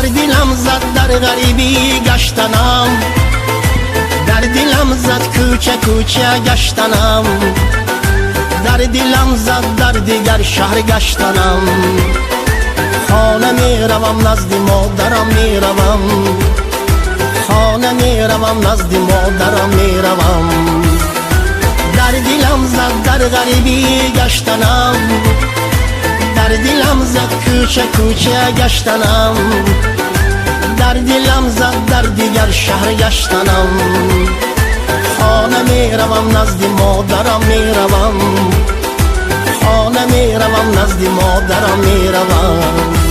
در دلم زد در غریبی گشتنم، در دلم زد کوچه کوچه گشتنم، در دلم زد در دیگر شهر گشتنم. خانه می روم نزد مادرم می روم، خانه می روم نزد مادرم می روم. در دلم زد در غریبی گشتنم، در دلم زد کوچه کوچه گشتنم، در دلم زد در دیگر شهر گشتنم. خانه می روم نزد مادرم می روم، خانه می روم نزد مادرم می روم.